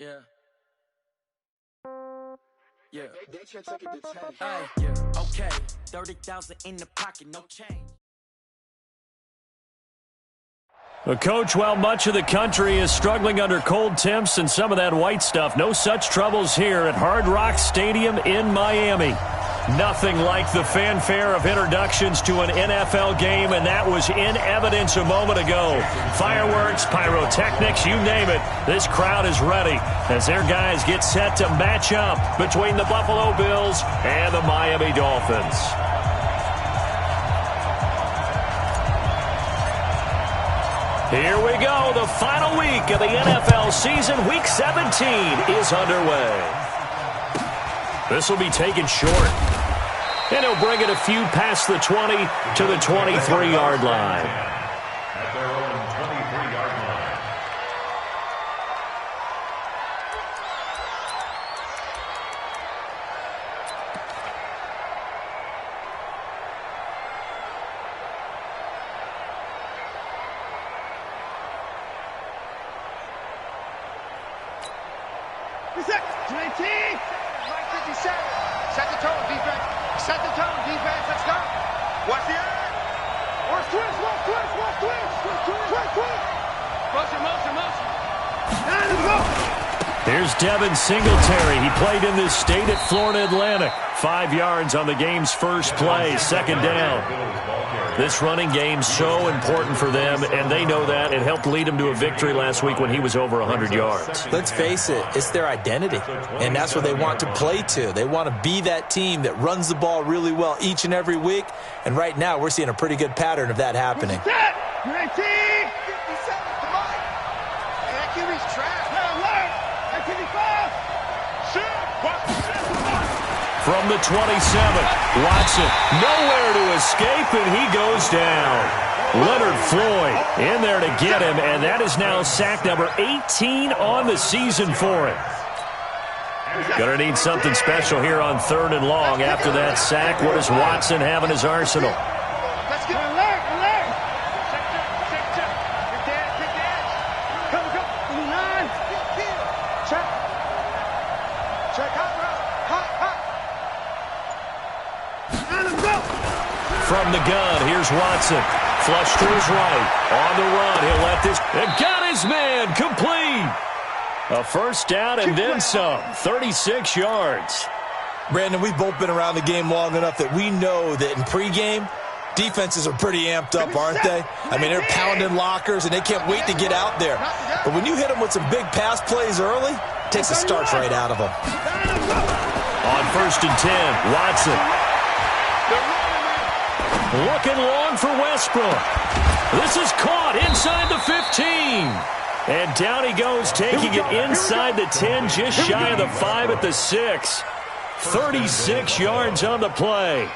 Yeah. Yeah. They should take it to 10. Hey, yeah. Okay. 30,000 in the pocket, no change. Well, Coach, while much of the country is struggling under cold temps and some of that white stuff, no such troubles here at Hard Rock Stadium in Miami. Nothing like the fanfare of introductions to an NFL game, and that was in evidence a moment ago. Fireworks, pyrotechnics, you name it. This crowd is ready as their guys get set to match up between the Buffalo Bills and the Miami Dolphins. Here we go. The final week of the NFL season. Week 17 is underway. This will be taken short. And he'll bring it a few past the 20 to the 23-yard line. At their own 23-yard line. Set the tone, defense. Set the tone, defense. Let's go. Watch the eye. Watch twist. Motion. And let's go. Here's Devin Singletary. He played in this state at Florida Atlantic. 5 yards on the game's first play, second down. This running game's so important for them, and they know that. It helped lead them to a victory last week when he was over 100 yards. Let's face it, it's their identity, and that's what they want to play to. They want to be that team that runs the ball really well each and every week, and right now we're seeing a pretty good pattern of that happening. 19, 57, come on. And that QB's trash. Alert, activity 5. Shoot. From the 27, Watson nowhere to escape, and he goes down. Leonard Floyd in there to get him, and that is now sack number 18 on the season for him. Gonna need something special here on 3rd and long. After that sack, what does Watson have in his arsenal? Let's get alert. Check. From the gun, here's Watson. Flush to his right. On the run, he'll let this. And got his man complete. A first down and then some. 36 yards. Brandon, we've both been around the game long enough that we know that in pregame, defenses are pretty amped up, aren't they? I mean, they're pounding lockers, and they can't wait to get out there. But when you hit them with some big pass plays early, it takes the starch right out of them. On 1st and 10, Watson. Looking long for Westbrook. This is caught inside the 15. And down he goes, taking it inside the 10, just shy of the 5 at the 6. 36 yards on the play.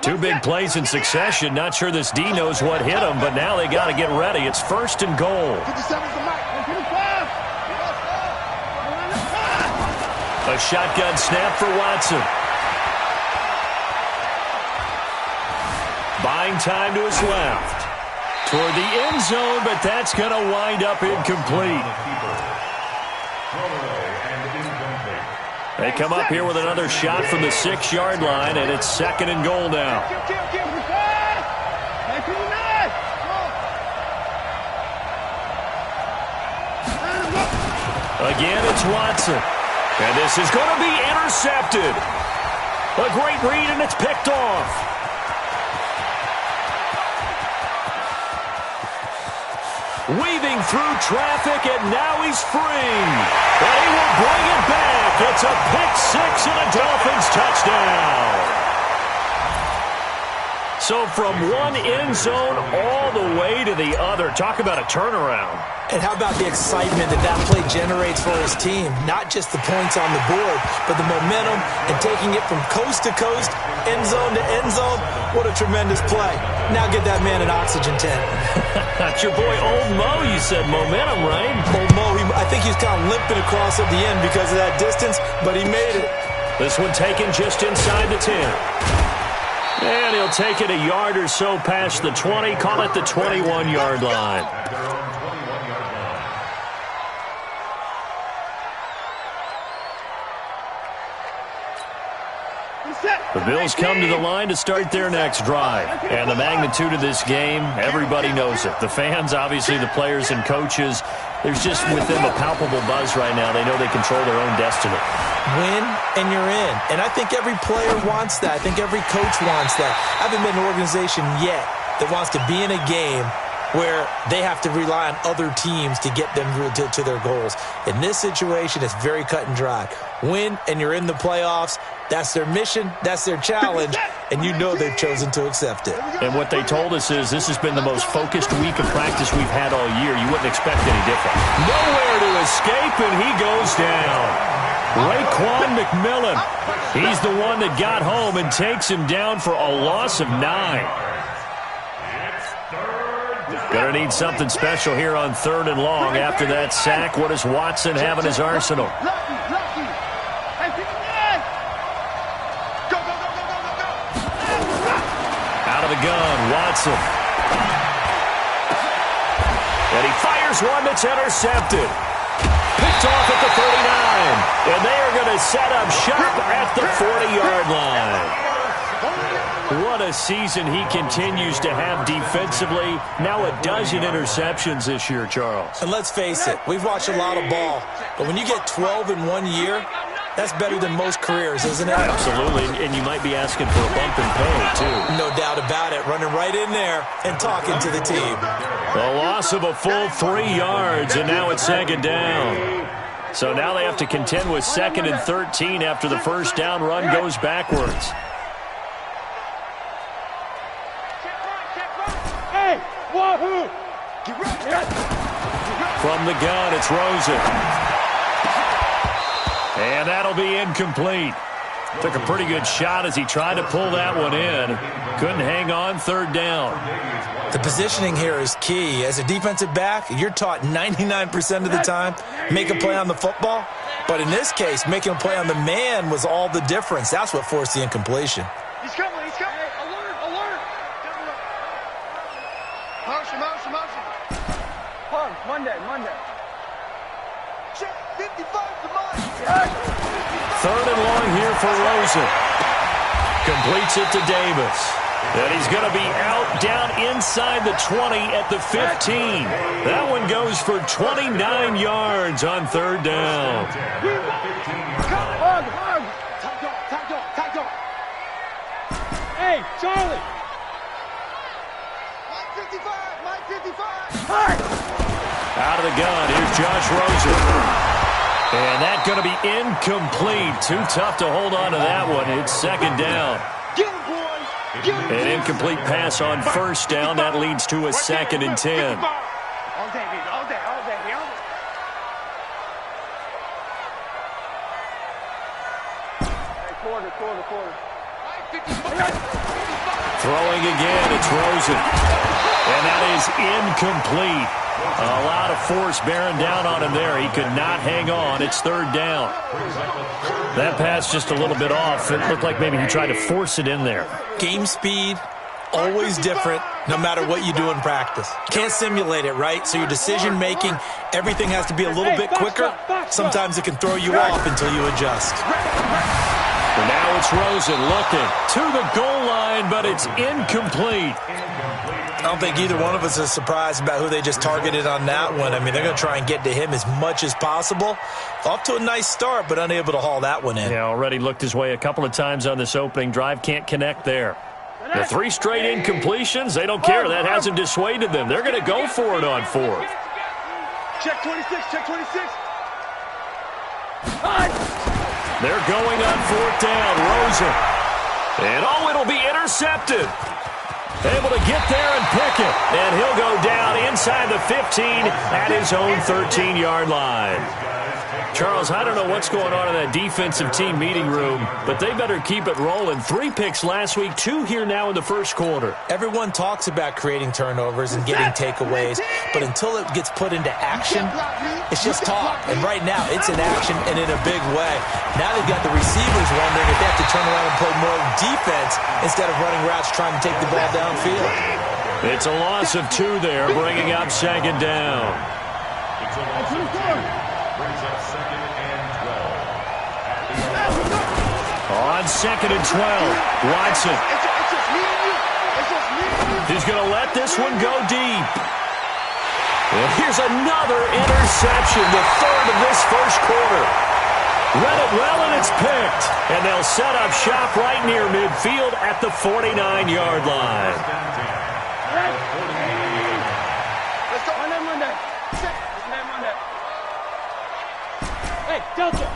Two big plays in succession. Not sure this D knows what hit him, but now they got to get ready. It's 1st and goal. 57's the mic. 55. A shotgun snap for Watson. Buying time to his left. Toward the end zone, but that's going to wind up incomplete. They come up here with another shot from the 6-yard line, and it's 2nd and goal now. Again, it's Watson. And this is going to be intercepted. A great read, and it's picked off. Weaving through traffic, and now he's free. And he will bring it back. It's a pick-6 and a Dolphins touchdown. So from one end zone all the way to the other. Talk about a turnaround. And how about the excitement that play generates for his team? Not just the points on the board, but the momentum and taking it from coast to coast, end zone to end zone. What a tremendous play. Now get that man an oxygen tent. That's your boy Old Mo. You said momentum, right? Old Mo, I think he was kind of limping across at the end because of that distance, but he made it. This one taken just inside the 10. And he'll take it a yard or so past the 20, call it the 21-yard line. The Bills come to the line to start their next drive. And the magnitude of this game, everybody knows it. The fans, obviously the players and coaches, there's just with them a palpable buzz right now. They know they control their own destiny. Win and you're in. And I think every player wants that. I think every coach wants that. I haven't been in an organization yet that wants to be in a game where they have to rely on other teams to get them to their goals. In this situation, it's very cut and dry. Win and you're in the playoffs. That's their mission. That's their challenge. And you know they've chosen to accept it. And what they told us is this has been the most focused week of practice we've had all year. You wouldn't expect any different. Nowhere to escape, and he goes down. Raekwon McMillan. He's the one that got home and takes him down for a loss of 9. Gonna need something special here on 3rd and long. After that sack, what does Watson have in his arsenal? Out of the gun, Watson. And he fires one that's intercepted. Picked off at the 39. And they are going to set up shop at the 40-yard line. What a season he continues to have defensively. Now a dozen interceptions this year, Charles. And let's face it, we've watched a lot of ball. But when you get 12 in 1 year, that's better than most careers, isn't it? Absolutely, and you might be asking for a bump in pay, too. No doubt about it. Running right in there and talking to the team. A loss of a full 3 yards, and now it's 2nd down. So now they have to contend with 2nd and 13 after the first down run goes backwards. From the gun, it's Rosen. And that'll be incomplete. Took a pretty good shot as he tried to pull that one in. Couldn't hang on, 3rd down. The positioning here is key. As a defensive back, you're taught 99% of the time, make a play on the football. But in this case, making a play on the man was all the difference. That's what forced the incompletion. He's coming, he's coming. Alert, alert. Motion, motion, motion. Punk, Monday. Check, 55 to mine. 3rd and long here for Rosen. Completes it to Davis. And he's going to be out down inside the 20 at the 15. That one goes for 29 yards on 3rd down. Hug. Tight dog. Hey, Charlie. Mike 55. Out of the gun, here's Josh Rosen. And that's going to be incomplete. Too tough to hold on to that one. It's 2nd down. Get him, boy. Get him. An incomplete pass on 1st down. That leads to a 2nd and 10. All day, baby. All day. Hey, quarter. Throwing again, it's Rosen. And that is incomplete. A lot of force bearing down on him there. He could not hang on. It's 3rd down. That pass just a little bit off. It looked like maybe he tried to force it in there. Game speed, always different, no matter what you do in practice. You can't simulate it, right? So your decision-making, everything has to be a little bit quicker. Sometimes it can throw you off until you adjust. And now it's Rosen looking to the goal line, but it's incomplete. I don't think either one of us is surprised about who they just targeted on that one. I mean, they're going to try and get to him as much as possible. Off to a nice start, but unable to haul that one in. Yeah, already looked his way a couple of times on this opening drive. Can't connect there. The 3 straight incompletions, they don't care. That hasn't dissuaded them. They're going to go for it on 4th. Check 26. They're going on 4th down. Rosen. And it'll be intercepted. Able to get there and pick it. And he'll go down inside the 15 at his own 13-yard line. Charles, I don't know what's going on in that defensive team meeting room, but they better keep it rolling. 3 picks last week, 2 here now in the first quarter. Everyone talks about creating turnovers and getting takeaways, but until it gets put into action, it's just talk. And right now, it's in action and in a big way. Now they've got the receivers wondering if they have to turn around and play more defense instead of running routes trying to take the ball downfield. It's a loss of 2 there, bringing up second down. It's a loss of 2. Brings up second and 12. On second and 12, Watson. He's going to let this one go deep. And here's another interception, the 3rd of this first quarter. Read it well, and it's picked. And they'll set up shop right near midfield at the 49-yard line. Let's go. Monday. Monday. Hey, Delta.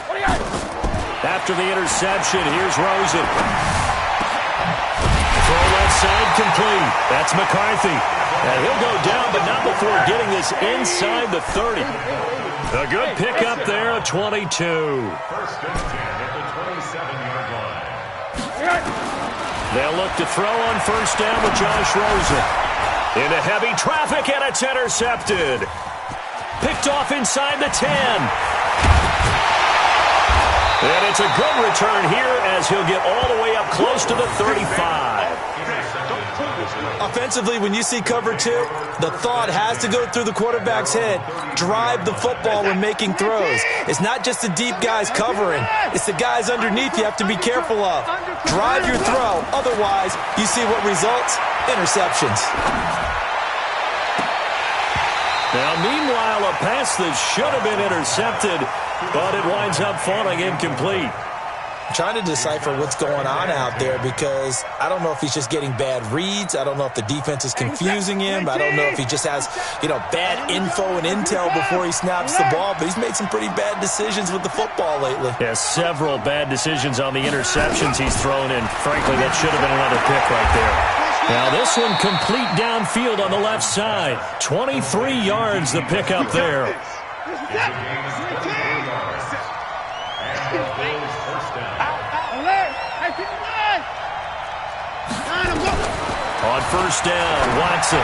What do you got? After the interception, here's Rosen. Throw left side complete. That's McCarthy. And he'll go down, but not before getting this inside the 30. A good pickup there of 22. First and 10 at the 27-yard line. They'll look to throw on first down with Josh Rosen. Into heavy traffic, and it's intercepted. Picked off inside the 10. And it's a good return here as he'll get all the way up close to the 35. Offensively, when you see cover 2, the thought has to go through the quarterback's head. Drive the football when making throws. It's not just the deep guys covering. It's the guys underneath you have to be careful of. Drive your throw. Otherwise, you see what results? Interceptions. Now, meanwhile, a pass that should have been intercepted, but it winds up falling incomplete. I'm trying to decipher what's going on out there because I don't know if he's just getting bad reads. I don't know if the defense is confusing him. I don't know if he just has, bad info and intel before he snaps the ball. But he's made some pretty bad decisions with the football lately. Yeah, several bad decisions on the interceptions he's thrown in. Frankly, that should have been another pick right there. Now this one complete downfield on the left side. 23 yards the pickup there. On first down, Watson.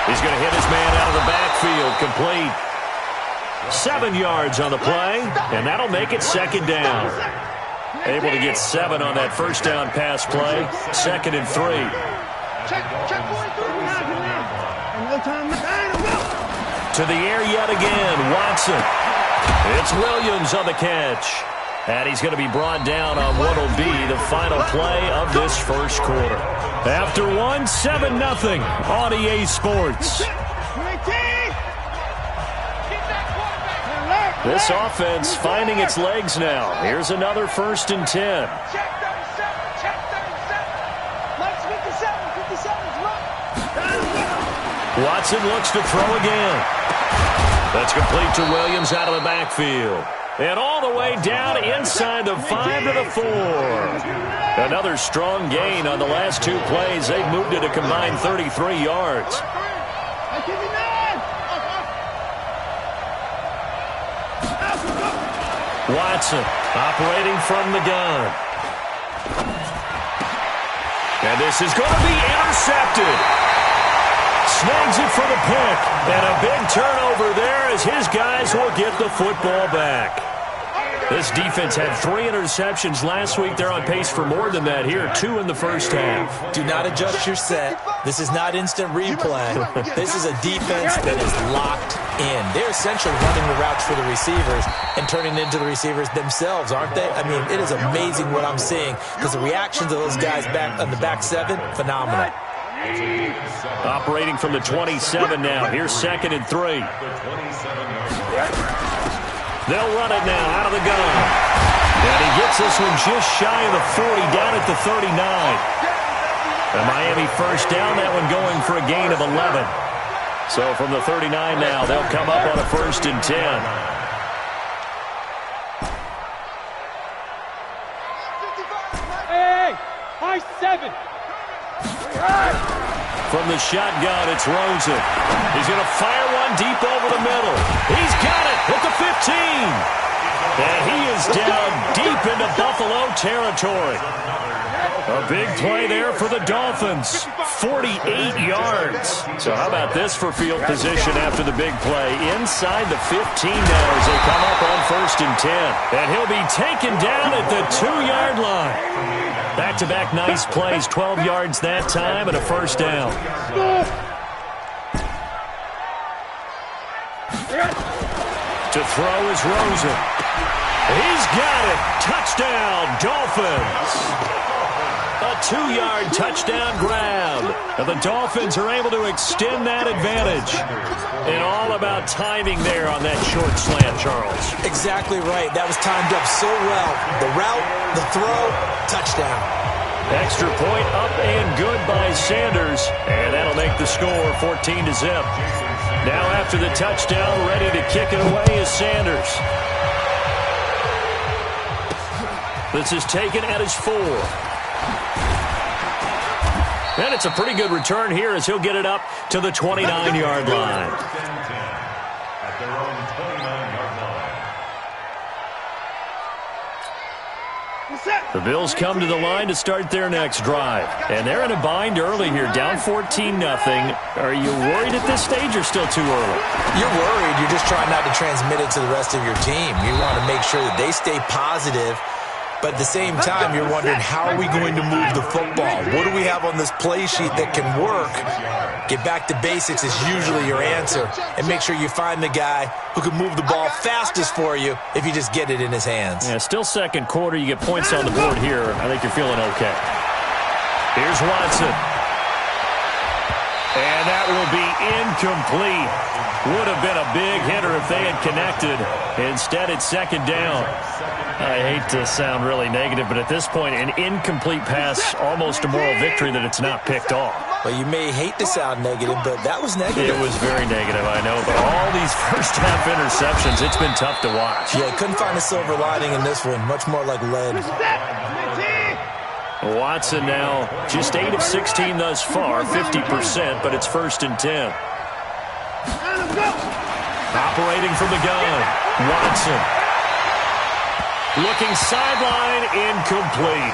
He's going to hit his man out of the backfield, complete. 7 yards on the play, and that'll make it second down. Able to get 7 on that first down pass play. 2nd and 3. To the air yet again, Watson. It's Williams on the catch. And he's going to be brought down on what will be the final play of this first quarter. After 1, 7-0 on EA Sports. This offense finding its legs now. Here's another 1st and 10. Watson looks to throw again. That's complete to Williams out of the backfield. And all the way down inside the 5 to the 4. Another strong gain on the last 2 plays. They've moved it a combined 33 yards. Watson operating from the gun. And this is going to be intercepted. Snags it for the pick. And a big turnover there as his guys will get the football back. This defense had 3 interceptions last week. They're on pace for more than that here. 2 in the first half. Do not adjust your set. This is not instant replay. This is a defense that is locked in. They're essentially running the routes for the receivers and turning into the receivers themselves, aren't they? I mean, it is amazing what I'm seeing because the reactions of those guys back on the back 7, phenomenal. Operating from the 27 now. Here's 2nd and 3. They'll run it now out of the gun. And he gets this one just shy of the 40, down at the 39. And Miami first down, that one going for a gain of 11. So from the 39 now, they'll come up on a 1st and 10. Hey, high 7. From the shotgun, it's Rosen. He's going to fire one deep over the middle. He's got it at the 15. And he is down deep into Buffalo territory. A big play there for the Dolphins. 48 yards. So how about this for field position after the big play? Inside the 15 now as they come up on 1st and 10. And he'll be taken down at the 2-yard line. Back-to-back nice plays, 12 yards that time and a first down. To throw is Rosen. He's got it. Touchdown, Dolphins. A 2-yard touchdown grab. And the Dolphins are able to extend that advantage. And all about timing there on that short slant, Charles. Exactly right. That was timed up so well. The route, the throw, touchdown. Extra point up and good by Sanders. And that'll make the score 14-0. Now after the touchdown, ready to kick it away is Sanders. This is taken at his 4. And it's a pretty good return here as he'll get it up to the 29-yard line. At their own 29-yard line. The Bills come to the line to start their next drive. And they're in a bind early here, down 14-0. Are you worried at this stage or still too early? You're worried. You're just trying not to transmit it to the rest of your team. You want to make sure that they stay positive. But at the same time, you're wondering, how are we going to move the football? What do we have on this play sheet that can work? Get back to basics is usually your answer. And make sure you find the guy who can move the ball fastest for you if you just get it in his hands. Yeah, still second quarter. You get points on the board here. I think you're feeling okay. Here's Watson. And that will be incomplete. Would have been a big hitter if they had connected. Instead, it's second down. I hate to sound really negative, but at this point, an incomplete pass, almost a moral victory that it's not picked off. Well, you may hate to sound negative, but that was negative. It was very negative, I know. But all these first-half interceptions, it's been tough to watch. Yeah, couldn't find a silver lining in this one. Much more like lead. Watson now just 8 of 16 thus far, 50%, but it's 1st and 10. Operating from the gun, Watson. Looking sideline, incomplete.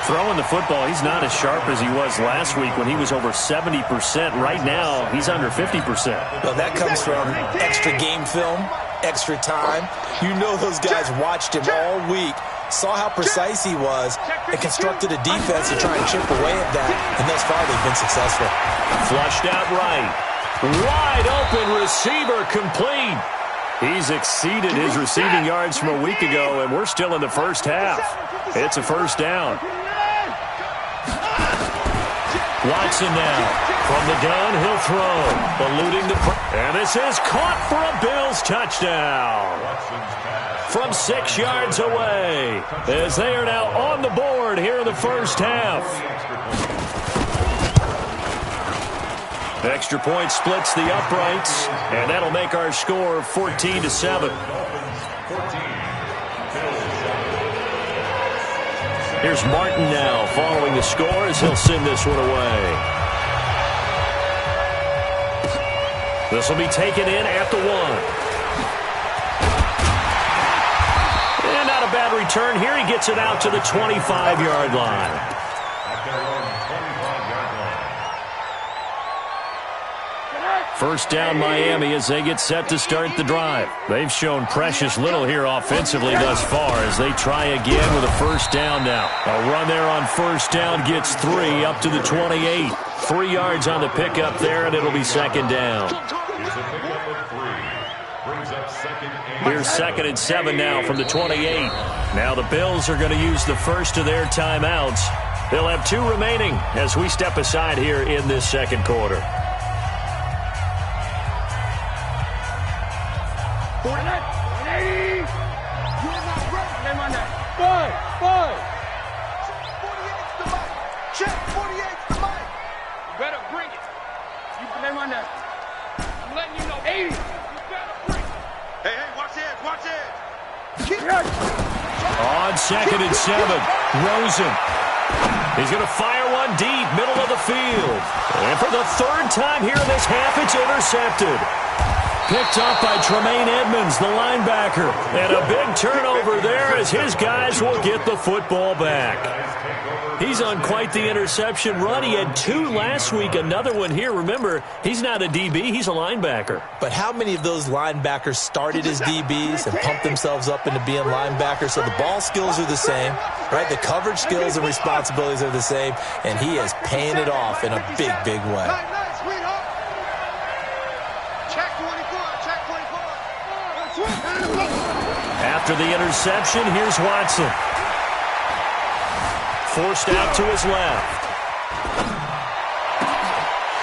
Throwing the football, he's not as sharp as he was last week when he was over 70%. Right now, he's under 50%. Well, that comes from extra game film, extra time. You know those guys watched him all week, saw how precise he was, and constructed a defense to try and chip away at that, and thus far they've been successful. Flushed out right. Wide open receiver complete. He's exceeded his receiving yards from a week ago, and we're still in the first half. It's a first down. Watson now. From the gun, he'll throw. Eluding the... And this is caught for a Bills touchdown. From 6 yards away. As they are now on the board here in the first half. Extra point splits the uprights, and that'll make our score 14-7. Here's Martin now following the score as he'll send this one away. This will be taken in at the 1. And not a bad return here. He gets it out to the 25-yard line. First down Miami as they get set to start the drive. They've shown precious little here offensively thus far as they try again with a first down now. A run there on first down gets 3 up to the 28. 3 yards on the pickup there, and it'll be second down. Here's 2nd and 7 now from the 28. Now the Bills are going to use the first of their timeouts. They'll have 2 remaining as we step aside here in this second quarter. On 2nd and 7, Rosen. He's going to fire one run deep, middle of the field. And for the third time here in this half, it's intercepted. Picked up by Tremaine Edmonds, the linebacker. And a big turnover there as his guys will get the football back. He's on quite the interception run. He had 2 last week, another one here. Remember, he's not a DB, he's a linebacker. But how many of those linebackers started as DBs and pumped themselves up into being linebackers? So the ball skills are the same, right? The coverage skills and responsibilities are the same, and he is paying it off in a big, big way. After the interception, here's Watson. Forced out to his left.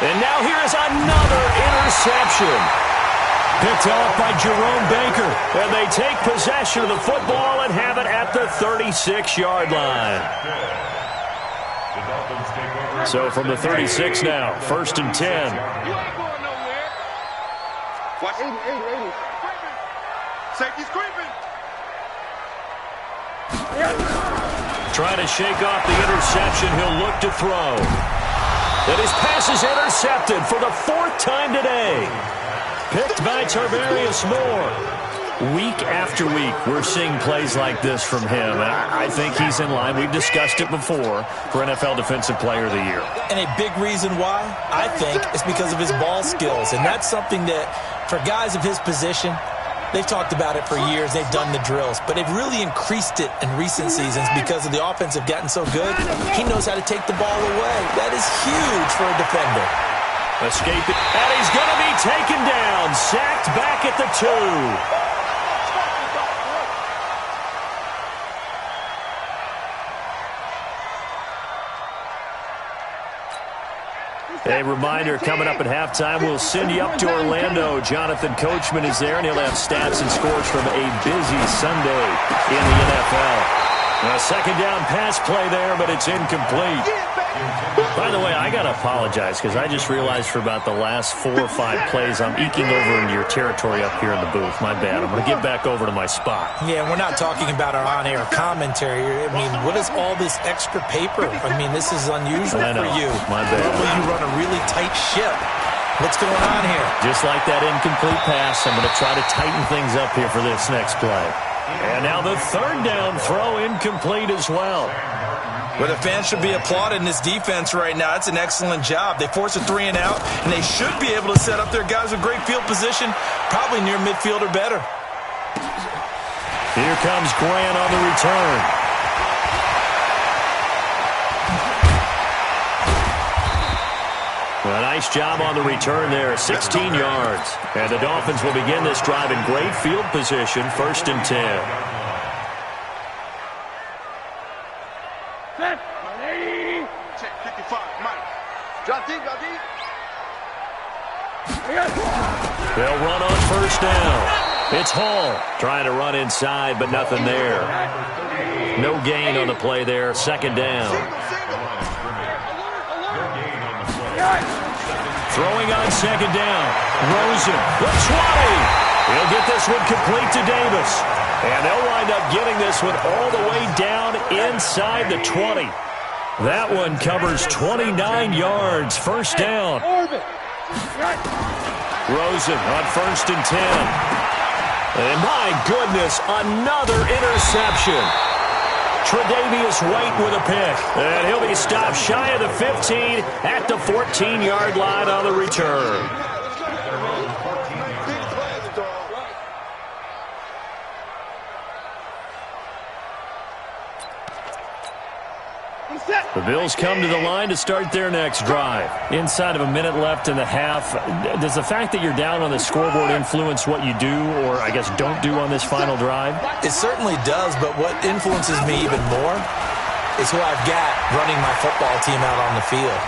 And now here is another interception. Picked off by Jerome Baker. And they take possession of the football and have it at the 36-yard line. So from the 36 now, 1st and 10. You ain't going nowhere. Watch 80. Safety's creeping. Trying to shake off the interception. He'll look to throw. And his pass is intercepted for the 4th time today. Picked by Tarvarius Moore. Week after week, we're seeing plays like this from him. I think he's in line. We've discussed it before for NFL Defensive Player of the Year. And a big reason why, I think, is because of his ball skills. And that's something that, for guys of his position, they've talked about it for years. They've done the drills. But they've really increased it in recent seasons because of the offense have gotten so good. He knows how to take the ball away. That is huge for a defender. Escaping. And he's going to be taken down. Sacked back at the 2. A reminder, coming up at halftime, we'll send you up to Orlando. Jonathan Coachman is there, and he'll have stats and scores from a busy Sunday in the NFL. A 2nd down pass play there, but it's incomplete. By the way, I got to apologize because I just realized for about the last 4 or 5 plays, I'm eking over into your territory up here in the booth. My bad. I'm going to get back over to my spot. Yeah, we're not talking about our on-air commentary. I mean, what is all this extra paper? I mean, this is unusual for you. My bad. Normally you run a really tight ship. What's going on here? Just like that incomplete pass, I'm going to try to tighten things up here for this next play. And now the 3rd down throw incomplete as well. Well, the fans should be applauding this defense right now. It's an excellent job. They force a 3 and out, and they should be able to set up their guys with great field position, probably near midfield or better. Here comes Grant on the return. A nice job on the return there, 16 yards. And the Dolphins will begin this drive in great field position, 1st and 10. Check 55, Mike. Drop deep. They'll run on 1st down. It's Hall trying to run inside, but nothing there. No gain on the play there, 2nd down. Throwing on 2nd down. Rosen, the 20. He'll get this one complete to Davis. And they'll wind up getting this one all the way down inside the 20. That one covers 29 yards. 1st down. Rosen on 1st and 10. And my goodness, another interception. Tre'Davious White with a pick. And he'll be stopped shy of the 15 at the 14-yard line on the return. The Bills come to the line to start their next drive. Inside of a minute left in the half, does the fact that you're down on the scoreboard influence what you do or, I guess, don't do on this final drive? It certainly does, but what influences me even more is who I've got running my football team out on the field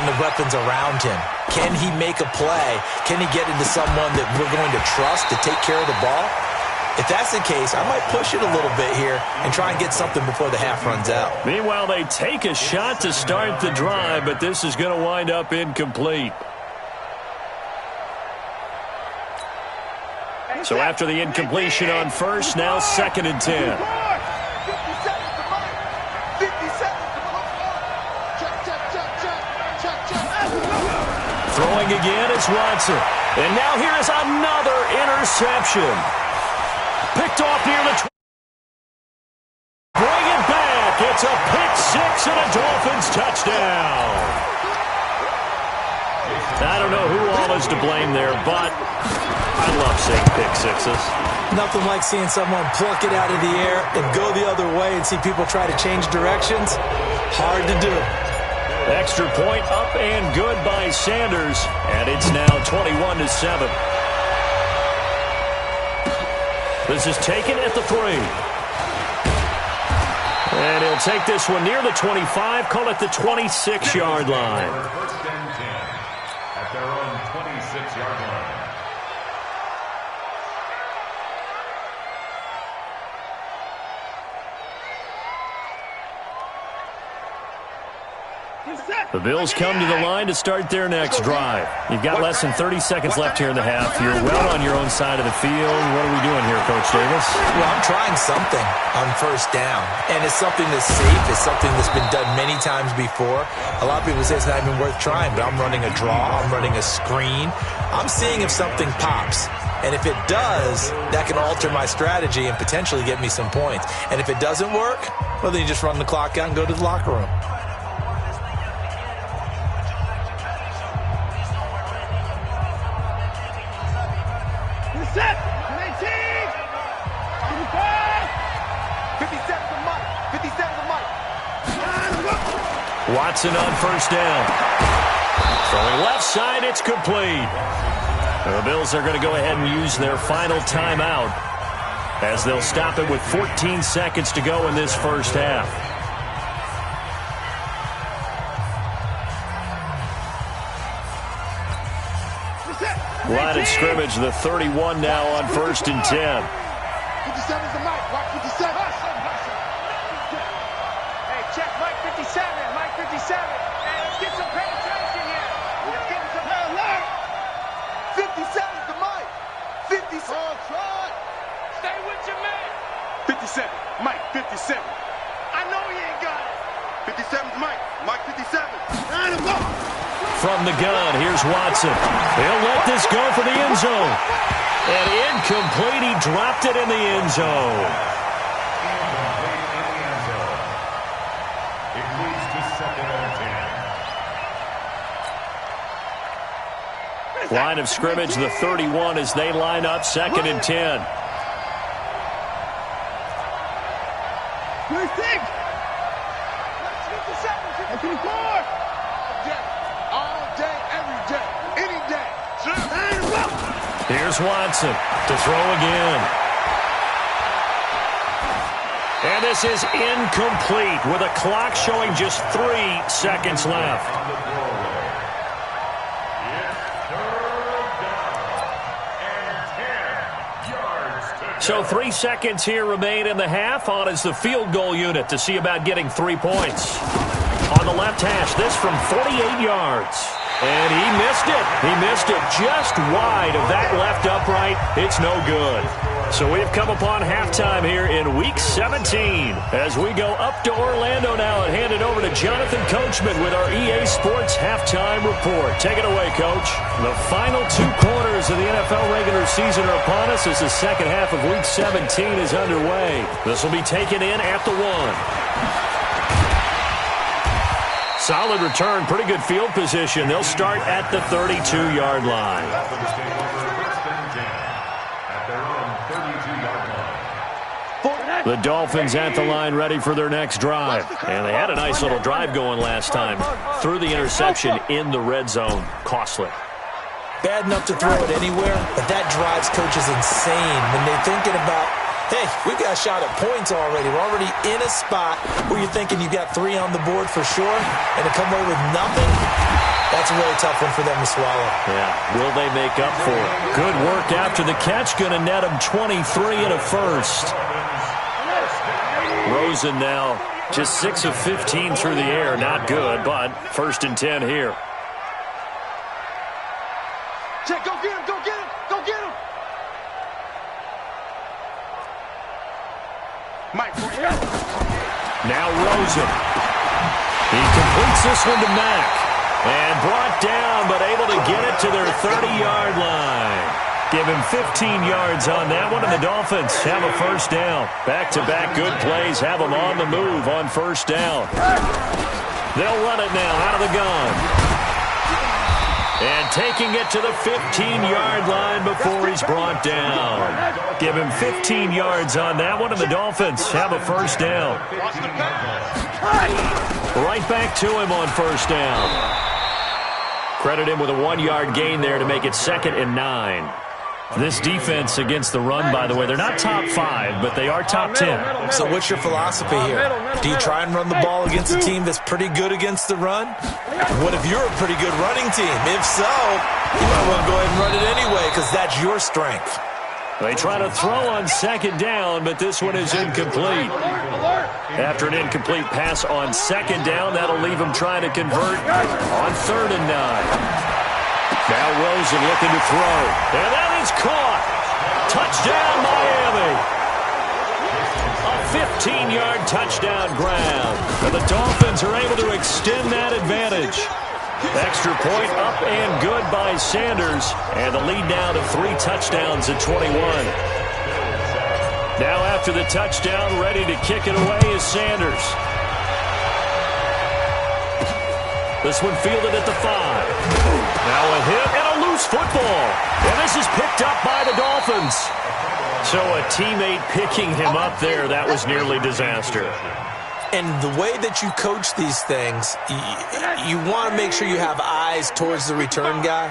and the weapons around him. Can he make a play? Can he get into someone that we're going to trust to take care of the ball? If that's the case, I might push it a little bit here and try and get something before the half runs out. Meanwhile, they take a shot to start the drive, but this is going to wind up incomplete. So after the incompletion on 1st, now 2nd and 10. throwing again is Watson. And now here is another interception. Picked off near the 20. Bring it back. It's a pick six and a Dolphins touchdown. I don't know who all is to blame there, but I love seeing pick sixes. Nothing like seeing someone pluck it out of the air and go the other way and see people try to change directions. Hard to do. Extra point up and good by Sanders, and it's now 21-7. This is taken at the 3. And he'll take this one near the 25, call it the 26-yard line. First and 10 at their own 26-yard line. The Bills come to the line to start their next drive. You've got less than 30 seconds left here in the half. You're well on your own side of the field. What are we doing here, Coach Davis? Well, I'm trying something on first down, and it's something that's safe. It's something that's been done many times before. A lot of people say it's not even worth trying, but I'm running a draw. I'm running a screen. I'm seeing if something pops. And if it does, that can alter my strategy and potentially get me some points. And if it doesn't work, well, then you just run the clock out and go to the locker room. Set! 19! 55! 57 to Mike! 57 to Mike! Watson on first down. Throwing left side, it's complete. The Bills are going to go ahead and use their final timeout as they'll stop it with 14 seconds to go in this first half. Line of scrimmage, the 31 now on first and 10. 57 is the Mike. Mike 57. Hey, check Mike 57. Mike 57. Hey, let's get some penetration here. Let's get some alert. 57 is the Mike. 57. Oh, try. Stay with your man. 57. Mike 57. I know he ain't got it. 57 is Mike. Mike 57. And him go. From the gun, here's Watson. He'll let this go for the end zone. And incomplete, he dropped it in the end zone. Incomplete in the end zone. It moves to second and 10. Line of scrimmage, the 31 as they line up, second and 10. 26. 57. 54. Here's Watson to throw again. And this is incomplete with a clock showing just 3 seconds left. So 3 seconds here remain in the half. On is the field goal unit to see about getting 3 points. On the left hash, this from 48 yards. And he missed it. He missed it just wide of that left upright. It's no good. So we have come upon halftime here in Week 17 as we go up to Orlando now and hand it over to Jonathan Coachman with our EA Sports Halftime Report. Take it away, Coach. The final 2 quarters of the NFL regular season are upon us as the second half of Week 17 is underway. This will be taken in at the 1. Solid return, pretty good field position. They'll start at the 32-yard line. The Dolphins at the line ready for their next drive. And they had a nice little drive going last time. Threw the interception in the red zone. Costly. Bad enough to throw it anywhere, but that drives coaches insane when they're thinking about, hey, we've got a shot at points already. We're already in a spot where you're thinking you've got 3 on the board for sure, and to come away with nothing, that's a really tough one for them to swallow. Yeah, will they make up for it? Good work after the catch. Going to net them 23 and a first. Rosen now just 6 of 15 through the air. Not good, but first and 10 here. Check, go get him, go get him, go get him. Mike, now Rosen. He completes this one to Mack. And brought down, but able to get it to their 30-yard line. Give him 15 yards on that one, and the Dolphins have a first down. Back-to-back good plays have them on the move on first down. They'll run it now out of the gun. And taking it to the 15-yard line before he's brought down. Give him 15 yards on that one, and the Dolphins have a first down. Right back to him on first down. Credit him with a 1-yard gain there to make it 2nd and 9. This defense against the run, by the way, they're not top 5, but they are top 10. So what's your philosophy here? Do you try and run the ball against a team that's pretty good against the run? What if you're a pretty good running team? If so, you might want to go ahead and run it anyway because that's your strength. They try to throw on 2nd down, but this one is incomplete. After an incomplete pass on 2nd down, that'll leave them trying to convert on 3rd and 9. Now Rosen looking to throw. And that is caught. Touchdown, Miami. A 15-yard touchdown grab. And the Dolphins are able to extend that advantage. Extra point up and good by Sanders. And the lead now to 3 touchdowns at 21. Now after the touchdown, ready to kick it away is Sanders. This one fielded at the 5. Now a hit and a loose football. And this is picked up by the Dolphins. So a teammate picking him up there, that was nearly disaster. And the way that you coach these things, you want to make sure you have eyes towards the return guy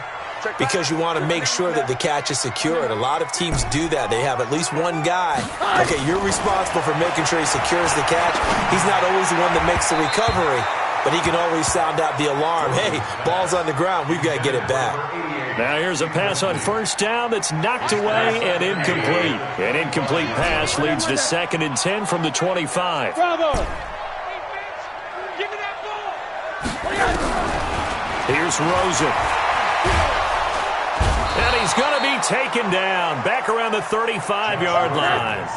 because you want to make sure that the catch is secured. A lot of teams do that. They have at least one guy. Okay, you're responsible for making sure he secures the catch. He's not always the one that makes the recovery. But he can always sound out the alarm. Hey, ball's on the ground. We've got to get it back. Now here's a pass on first down that's knocked away and incomplete. An incomplete pass leads to 2nd and 10 from the 25. Bravo! Give me that ball! Here's Rosen. And he's going to be taken down back around the 35-yard line.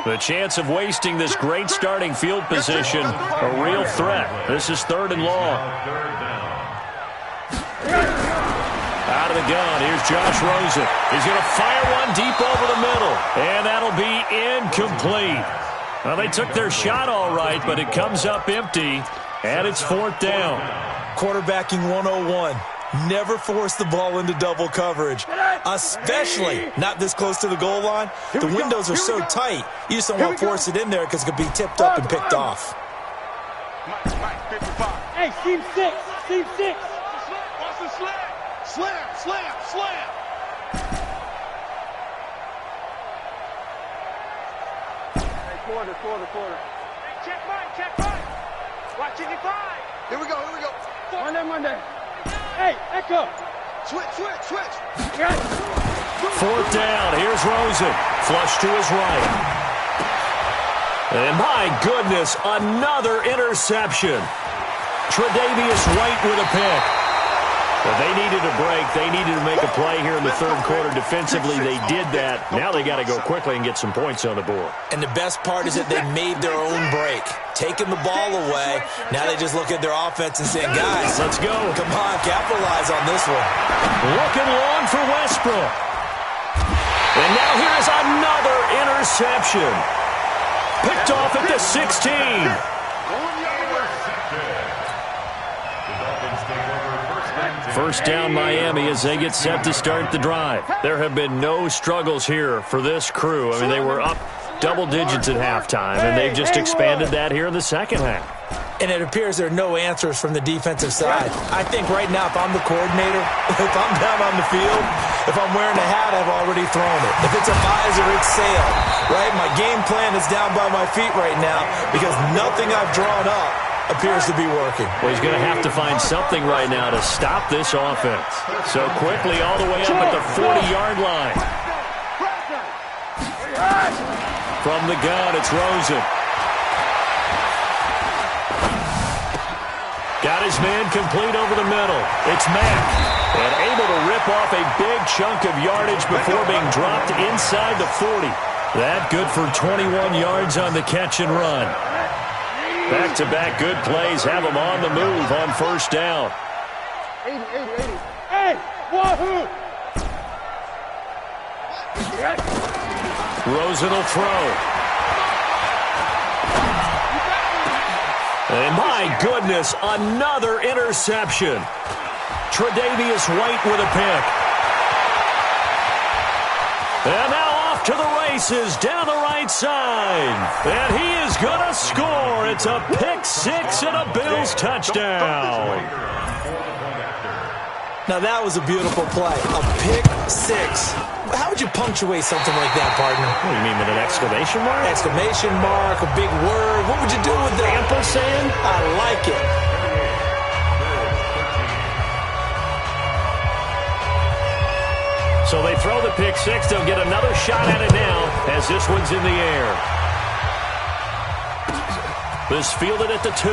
The chance of wasting this great starting field position, a real threat. This is 3rd and long. Out of the gun, here's Josh Rosen. He's going to fire one deep over the middle, and that'll be incomplete. Well, they took their shot all right, but it comes up empty, and it's 4th down. Quarterbacking 101. Never force the ball into double coverage, especially not this close to the goal line. The windows are so tight, you just don't want to force it in there because it could be tipped up and picked off. Hey, team 6, team 6. Watch the slam. Slam, slam, slam. Hey, quarter. Check Mike. Watching it by. Here we go. Monday. Hey, Echo. Switch. 4th down, here's Rosen. Flush to his right. And my goodness, another interception. Tre'Davious White with a pick. Well, they needed a break. They needed to make a play here in the 3rd quarter. Defensively, they did that. Now they got to go quickly and get some points on the board. And the best part is that they made their own break. Taking the ball away, now they just look at their offense and say, guys, let's go. Come on, capitalize on this one. Looking long for Westbrook. And now here's another interception. Picked off at the 16. First down, Miami, as they get set to start the drive. There have been no struggles here for this crew. I mean, they were up double digits at halftime, and they've just expanded that here in the second half. And it appears there are no answers from the defensive side. I think right now, if I'm the coordinator, if I'm down on the field, if I'm wearing a hat, I've already thrown it. If it's a visor, it's sailed, right? My game plan is down by my feet right now because nothing I've drawn up appears to be working. Well, he's going to have to find something right now to stop this offense. So quickly all the way up at the 40-yard line. From the gun, it's Rosen. Got his man complete over the middle. It's Mack. And able to rip off a big chunk of yardage before being dropped inside the 40. That good for 21 yards on the catch and run. Back-to-back good plays have them on the move on first down. 80. Hey, wahoo! Rosen will throw. And my goodness, another interception. Tre'Davious White with a pick. And now off to the races down the right side. And he is going to score. It's a pick six and a Bills touchdown. Now that was a beautiful play. A pick six. How would you punctuate something like that, partner? What do you mean, with an exclamation mark? Exclamation mark, a big word. What would you do with the ampersand? I like it. So they throw the pick six. They'll get another shot at it now as this one's in the air. This fielded at the 2.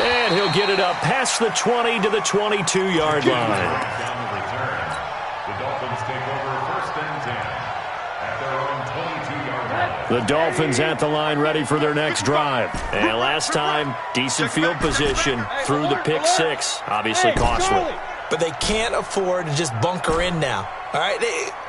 And he'll get it up past the 20 to the 22-yard line. Down the return. The Dolphins take over 1st and 10 at their own 22-yard line. The Dolphins at the line ready for their next drive. And last time, decent field position through the pick six. Obviously costly. But they can't afford to just bunker in now. All right,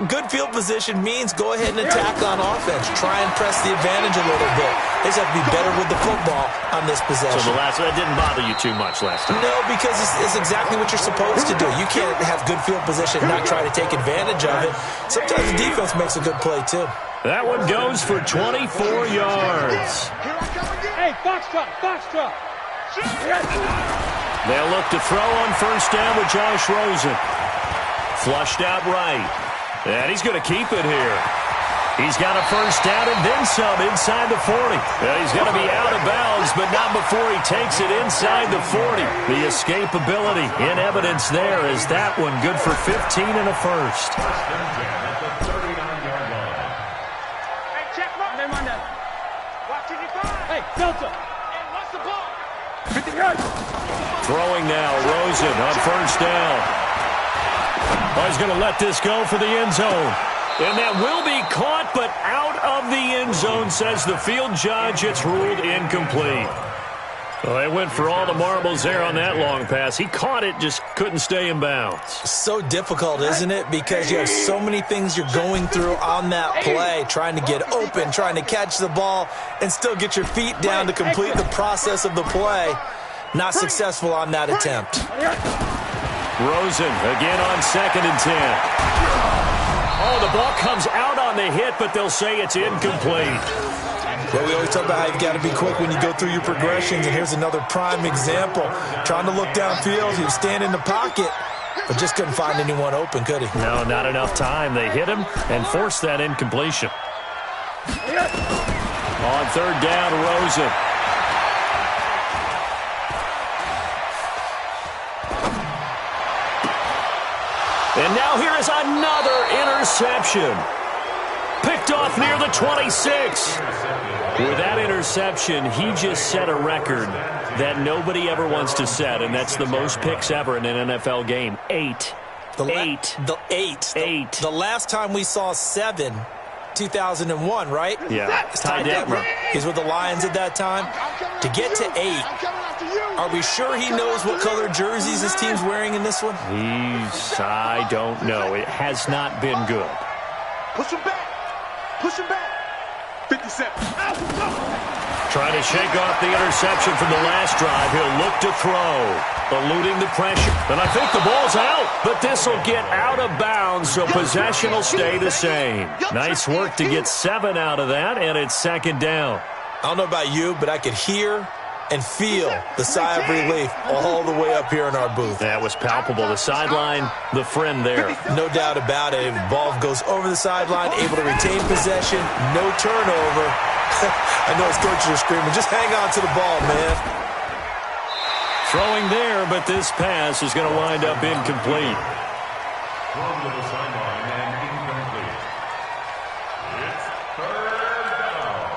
good field position means go ahead and attack on offense. Try and press the advantage a little bit. They just have to be better with the football on this possession. So that didn't bother you too much last time? No, because it's exactly what you're supposed to do. You can't have good field position and not try to take advantage of it. Sometimes the defense makes a good play, too. That one goes for 24 yards. Hey, Foxtrot. They'll look to throw on 1st down with Josh Rosen. Flushed out right. And he's going to keep it here. He's got a 1st down and then some inside the 40. He's going to be out of bounds, but not before he takes it inside the 40. The escapability in evidence there is that one good for 15 and a 1st. 1st and 10 at the 39-yard line. Hey, check mark. Watch it, Hey, Delta. And what's the ball? 50 yards. Throwing now, Rosen on 1st down. Oh, he's going to let this go for the end zone. And that will be caught, but out of the end zone, says the field judge. It's ruled incomplete. Well, they went for all the marbles there on that long pass. He caught it, just couldn't stay in bounds. So difficult, isn't it? Because you have so many things you're going through on that play, trying to get open, trying to catch the ball, and still get your feet down to complete the process of the play. Not successful on that attempt. Rosen again on 2nd and 10. Oh, the ball comes out on the hit, but they'll say it's incomplete. Well, we always talk about how you've got to be quick when you go through your progressions, and here's another prime example. Trying to look downfield, he was standing in the pocket, but just couldn't find anyone open, could he? No, not enough time. They hit him and forced that incompletion. On 3rd down, Rosen. And now here is another interception. Picked off near the 26. With that interception, he just set a record that nobody ever wants to set, and that's the most picks ever in an NFL game. 8. The last time we saw 7, 2001, right? Yeah. Ty Detmer. He's with the Lions at that time. To get to 8, are we sure he knows what color jerseys his team's wearing in this one? I don't know. It has not been good. Push him back. 57. Trying to shake off the interception from the last drive. He'll look to throw, eluding the pressure. And I think the ball's out, but this will get out of bounds, so possession will stay the same. Nice work to get 7 out of that, and it's 2nd down. I don't know about you, but I could hear and feel the sigh of relief all the way up here in our booth. That was palpable. The sideline, the friend there. No doubt about it. The ball goes over the sideline, able to retain possession, no turnover. I know his coaches are screaming, just hang on to the ball, man. Throwing there, but this pass is going to wind up incomplete. Thrown to the sideline and incomplete. It's 3rd down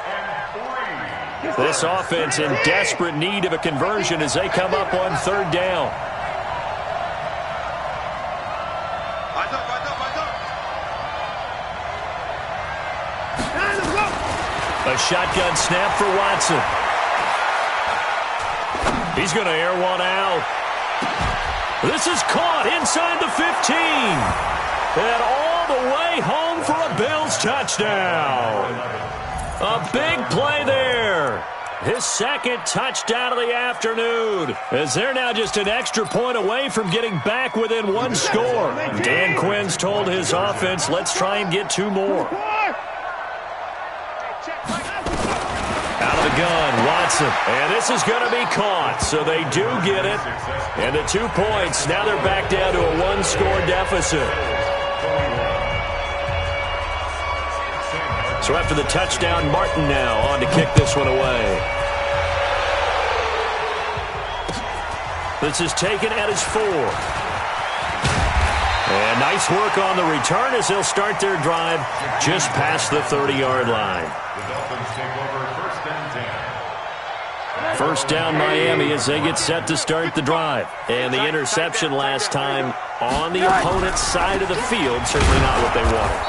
and 3. This offense in desperate need of a conversion as they come up on 3rd down. A shotgun snap for Watson. He's going to air one out. This is caught inside the 15. And all the way home for a Bills touchdown. A big play there. His second touchdown of the afternoon, as they're now just an extra point away from getting back within one score. Dan Quinn's told his offense, let's try and get 2 more. Out of the gun, Watson. And this is going to be caught, so they do get it. And the 2 points, now they're back down to a 1-score deficit. So after the touchdown, Martin now on to kick this one away. This is taken at his 4. And nice work on the return as they'll start their drive just past the 30-yard line. The Dolphins take over 1st and 10. First down Miami as they get set to start the drive. And the interception last time on the opponent's side of the field, certainly not what they wanted.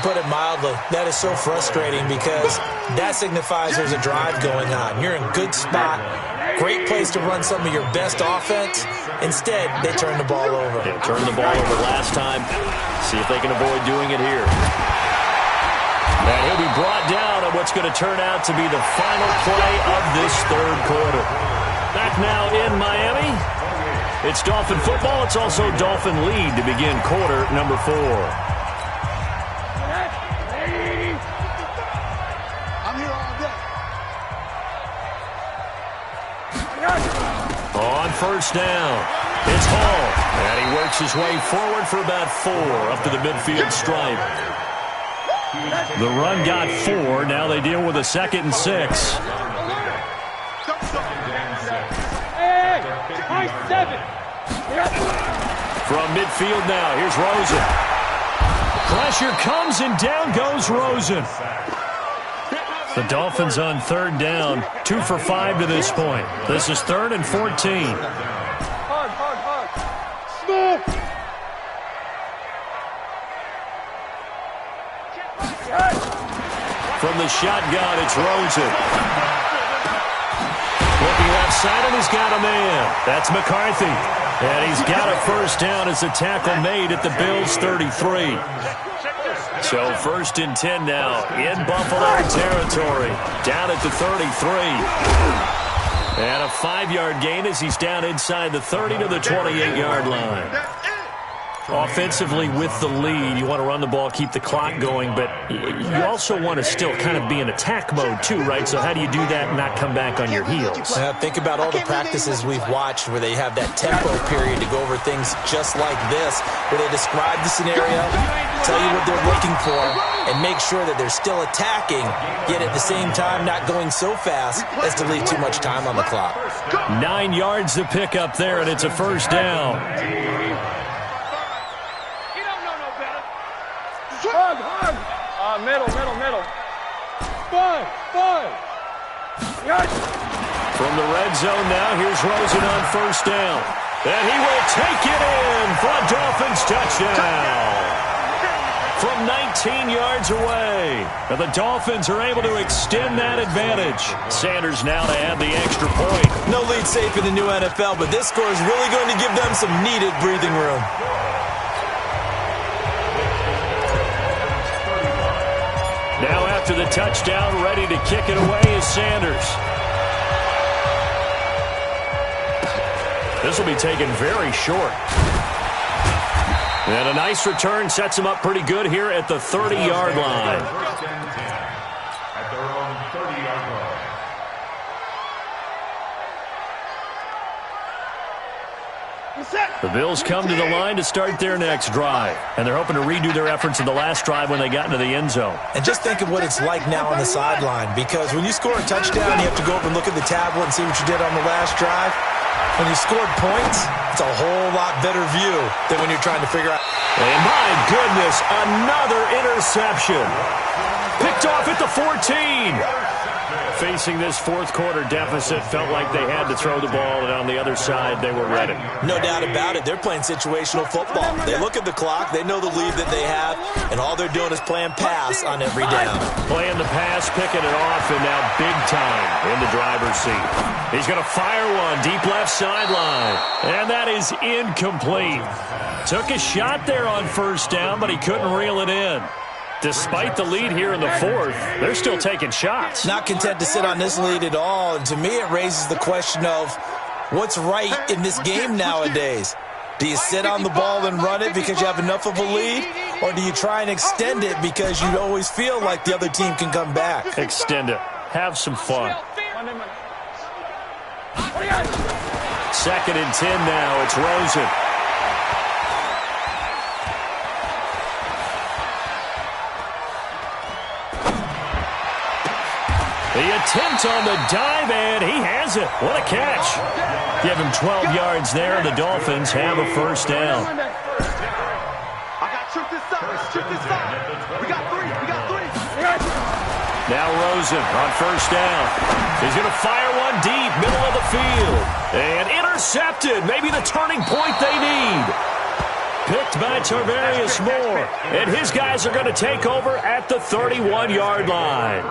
Put it mildly, that is so frustrating because that signifies there's a drive going on. You're in good spot, great place to run some of your best offense. Instead, they turn the ball over. They turned the ball over last time. See if they can avoid doing it here. And he'll be brought down on what's going to turn out to be the final play of this 3rd quarter. Back now in Miami. It's Dolphin football. It's also Dolphin lead to begin quarter number 4. On first down, it's Hall. And he works his way forward for about 4 up to the midfield stripe. The run got 4. Now they deal with a 2nd and 6. From midfield now, here's Rosen. Pressure comes and down goes Rosen. The Dolphins on 3rd down, 2 for 5 to this point. This is 3rd and 14. Hard. Smooth. From the shotgun, it's Rosen. Looking left side, and he's got a man. That's McCarthy. And he's got a first down as the tackle made at the Bills' 33. So 1st and 10 now in Buffalo territory, down at the 33. And a 5-yard gain as he's down inside the 30 to the 28-yard line. Offensively with the lead, you want to run the ball, keep the clock going, but you also want to still kind of be in attack mode too, right? So how do you do that and not come back on your heels? Think about all the practices we've watched where they have that tempo period to go over things just like this, where they describe the scenario, tell you what they're looking for, and make sure that they're still attacking, yet at the same time not going so fast as to leave too much time on the clock. 9 yards to pick up there, and it's a first down. Hug. Middle. 5. Yes. From the red zone now, here's Rosen on first down. And he will take it in for a Dolphins touchdown. From 19 yards away. And the Dolphins are able to extend that advantage. Sanders now to add the extra point. No lead safe in the new NFL, but this score is really going to give them some needed breathing room. Now after the touchdown, ready to kick it away is Sanders. This will be taken very short. And a nice return sets him up pretty good here at the 30-yard line. First and 10 at their own 30-yard line. The Bills come to the line to start their next drive. And they're hoping to redo their efforts in the last drive when they got into the end zone. And just think of what it's like now on the sideline, because when you score a touchdown, you have to go over and look at the tablet and see what you did on the last drive. When you scored points, it's a whole lot better view than when you're trying to figure out. And my goodness, another interception. Picked off at the 14. facing this fourth quarter deficit, felt like they had to throw the ball, and on the other side, they were ready. No doubt about it. They're playing situational football. They look at the clock, they know the lead that they have, and all they're doing is playing pass on every down. Playing the pass, picking it off, and now big time in the driver's seat. He's going to fire one deep left sideline, and that is incomplete. Took a shot there on first down, but he couldn't reel it in. Despite the lead here in the fourth, they're still taking shots. Not content to sit on this lead at all, and to me it raises the question of what's right in this game nowadays. Do you sit on the ball and run it because you have enough of a lead, or do you try and extend it because you always feel like the other team can come back? Extend it. Have some fun. 2nd and 10 now. It's Rosen. The attempt on the dive, and he has it. What a catch. Give him 12 yards there, and the Dolphins have a first down. I got shoot this side. We got three. Now Rosen on first down. He's going to fire one deep, middle of the field. And intercepted. Maybe the turning point they need. Picked by Tarvarius Moore. And his guys are going to take over at the 31-yard line.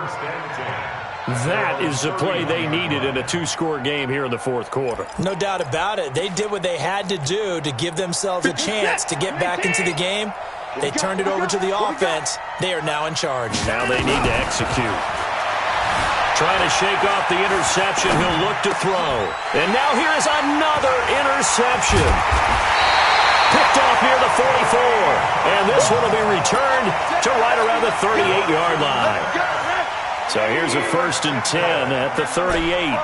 That is the play they needed in a 2-score game here in the fourth quarter. No doubt about it. They did what they had to do to give themselves a chance to get back into the game. They turned it over to the offense. They are now in charge. Now they need to execute. Trying to shake off the interception. He'll look to throw. And now here is another interception. Picked off near the 44. And this one will be returned to right around the 38-yard line. So here's a 1st and 10 at the 38.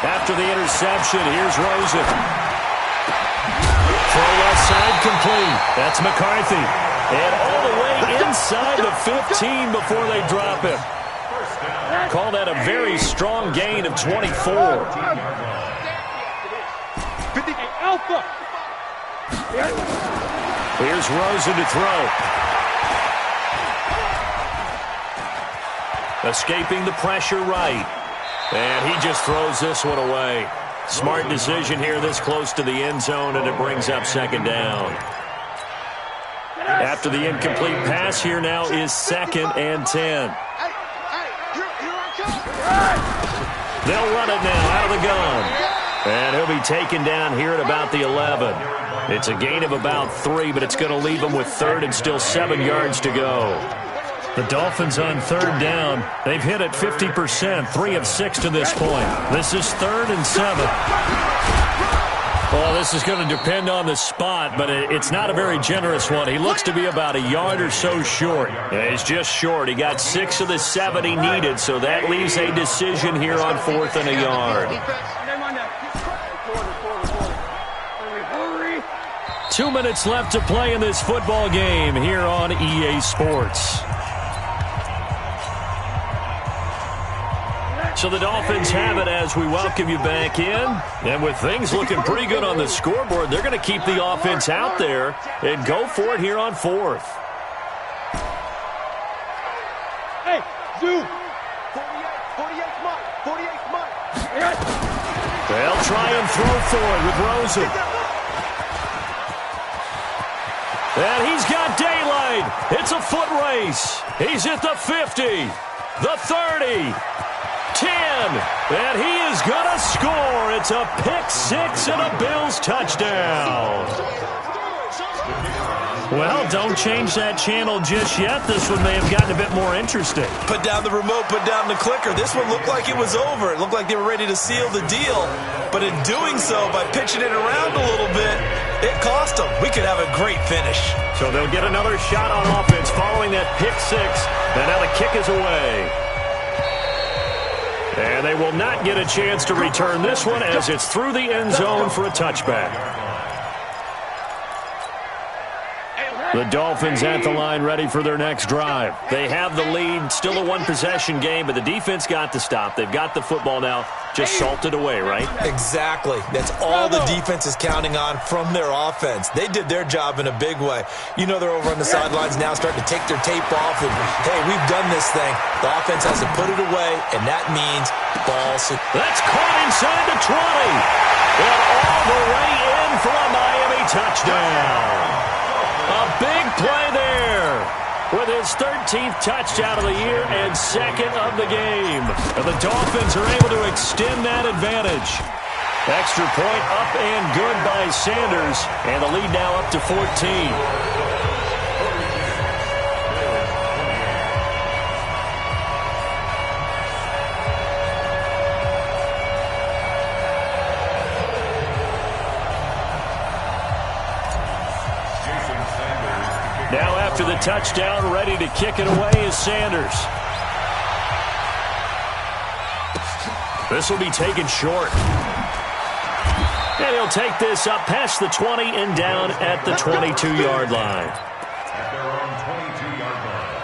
After the interception, here's Rosen. Throw left side complete. That's McCarthy. And all the way inside the 15 before they drop him. Call that a very strong gain of 24. Alpha. Here's Rosen to throw. Escaping the pressure right. And he just throws this one away. Smart decision here this close to the end zone, and it brings up 2nd down. After the incomplete pass, here now is 2nd and 10. They'll run it now out of the gun. And he'll be taken down here at about the 11. It's a gain of about 3, but it's going to leave them with 3rd and still 7 yards to go. The Dolphins on 3rd down. They've hit it 50%, 3 of 6 to this point. This is 3rd and 7. Well, this is going to depend on the spot, but it's not a very generous one. He looks to be about a yard or so short. Yeah, he's just short. He got 6 of the 7 he needed, so that leaves a decision here on 4th and a yard. 2 minutes left to play in this football game here on EA Sports. So the Dolphins have it as we welcome you back in. And with things looking pretty good on the scoreboard, they're going to keep the offense out there and go for it here on 4th. Hey, Zoo. 48 Mike. They'll try and throw for it with Rosen. And he's got daylight. It's a foot race. He's at the 50, the 30, 10, and he is going to score. It's a pick-6 and a Bills touchdown. Well, don't change that channel just yet. This one may have gotten a bit more interesting. Put down the remote, put down the clicker. This one looked like it was over. It looked like they were ready to seal the deal. But in doing so, by pitching it around a little bit, it cost them. We could have a great finish. So they'll get another shot on offense following that pick-6. And now the kick is away. And they will not get a chance to return this one as it's through the end zone for a touchback. The Dolphins at the line ready for their next drive. They have the lead, still a one-possession game, but the defense got to stop. They've got the football now, just salted away, right? Exactly. That's all the defense is counting on from their offense. They did their job in a big way. You know they're over on the sidelines now starting to take their tape off and, hey, we've done this thing. The offense has to put it away, and that means ball. That's caught inside the 20. And all the way in for a Miami touchdown. A big play there with his 13th touchdown of the year and second of the game. And the Dolphins are able to extend that advantage. Extra point up and good by Sanders. And the lead now up to 14. Now after the touchdown, ready to kick it away is Sanders. This will be taken short. And he'll take this up past the 20 and down at the 22-yard line. At their own 22-yard line.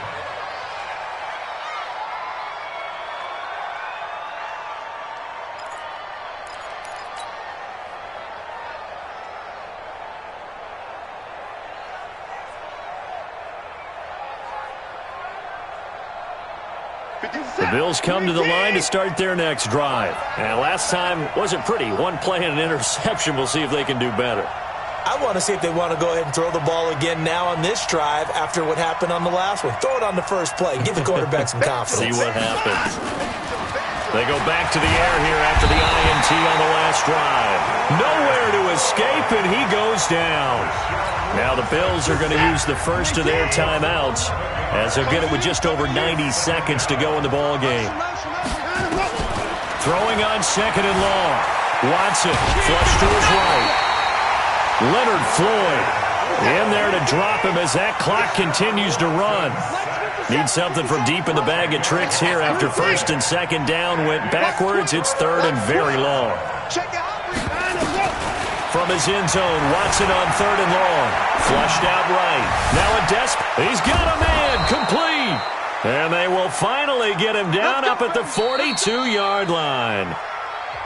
The Bills come to the line to start their next drive. And last time wasn't pretty. One play and an interception. We'll see if they can do better. I want to see if they want to go ahead and throw the ball again now on this drive after what happened on the last one. Throw it on the first play. Give the quarterback some confidence. See what happens. They go back to the air here after the INT on the last drive. Nowhere to escape, and he goes down. Now the Bills are going to use the first of their timeouts as they'll get it with just over 90 seconds to go in the ball game. Throwing on second and long. Watson flush to his right. Leonard Floyd in there to drop him as that clock continues to run. Need something from deep in the bag of tricks here after first and second down went backwards. It's third and very long. From his end zone, Watson on third and long. Flushed out right. Now a he's got a man, complete. And they will finally get him down up at the 42-yard line.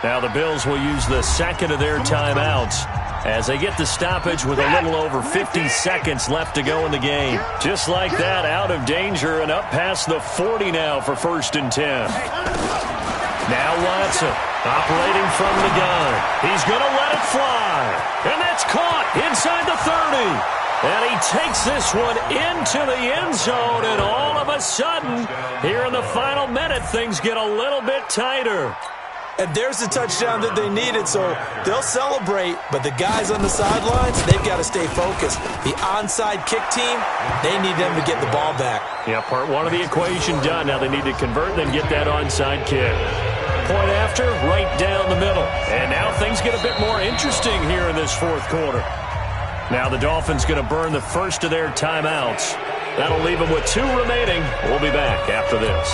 Now the Bills will use the second of their timeouts as they get the stoppage with a little over 50 seconds left to go in the game. Just like that, out of danger and up past the 40 now for first and 10. Now Watson operating from the gun. He's going to let it fly. And that's caught inside the 30. And he takes this one into the end zone. And all of a sudden, here in the final minute, things get a little bit tighter. And there's the touchdown that they needed, so they'll celebrate. But the guys on the sidelines, they've got to stay focused. The onside kick team, they need them to get the ball back. Yeah, part one of the equation done. Now they need to convert and get that onside kick. Point after, right down the middle. And now things get a bit more interesting here in this fourth quarter. Now the Dolphins going to burn the first of their timeouts. That'll leave them with 2 remaining. We'll be back after this.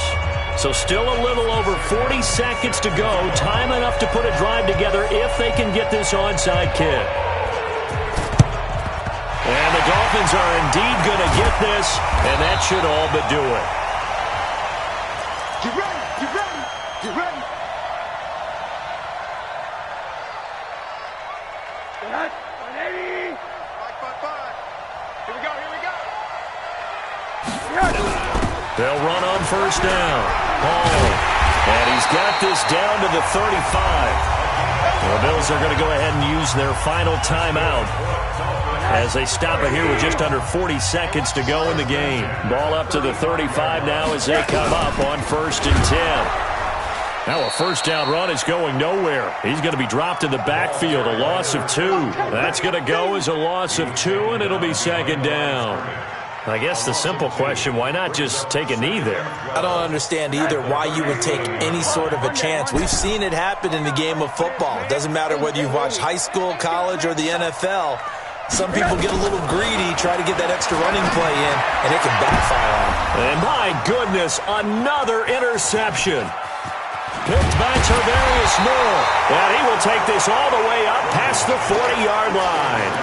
So still a little over 40 seconds to go. Time enough to put a drive together if they can get this onside kick. And the Dolphins are indeed going to get this, and that should all but do it. Get ready, get ready, get ready. Good night, 180. 5. Here we go, here we go. They'll run on first down. Hall. And he's got this down to the 35. The Bills are going to go ahead and use their final timeout as they stop it here with just under 40 seconds to go in the game. Ball up to the 35 now as they come up on first and 10. Now a first down run is going nowhere. He's going to be dropped in the backfield, a loss of 2. That's going to go as a loss of 2, and it'll be second down. I guess the simple question, why not just take a knee there? I don't understand either why you would take any sort of a chance. We've seen it happen in the game of football. It doesn't matter whether you've watched high school, college, or the NFL. Some people get a little greedy, try to get that extra running play in, and it can backfire on them. And my goodness, another interception. Picked by Tarvarius Moore. And he will take this all the way up past the 40-yard line.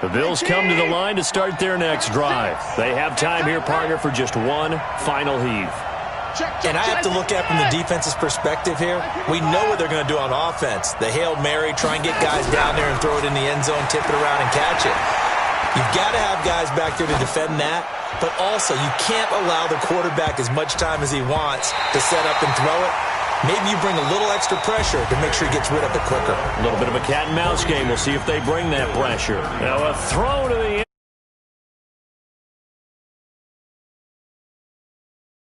The Bills come to the line to start their next drive. They have time here, partner, for just one final heave. And I have to look at it from the defense's perspective here. We know what they're going to do on offense. The Hail Mary, try and get guys down there and throw it in the end zone, tip it around and catch it. You've got to have guys back there to defend that, but also you can't allow the quarterback as much time as he wants to set up and throw it. Maybe you bring a little extra pressure to make sure he gets rid of it quicker. A little bit of a cat and mouse game. We'll see if they bring that pressure. Now a throw to the